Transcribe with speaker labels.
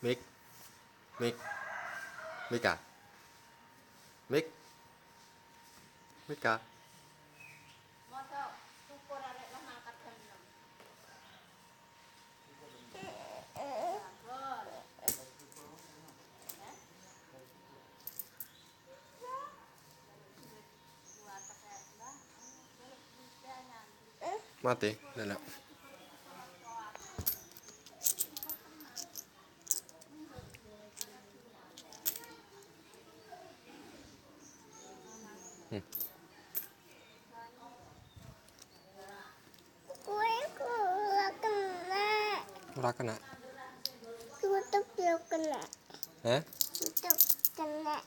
Speaker 1: Mik, Mik, Mika, Mik, Mika. Mati, Nana. Ora kena.
Speaker 2: Tutup yo kena.
Speaker 1: Hah?
Speaker 2: Tutup kena.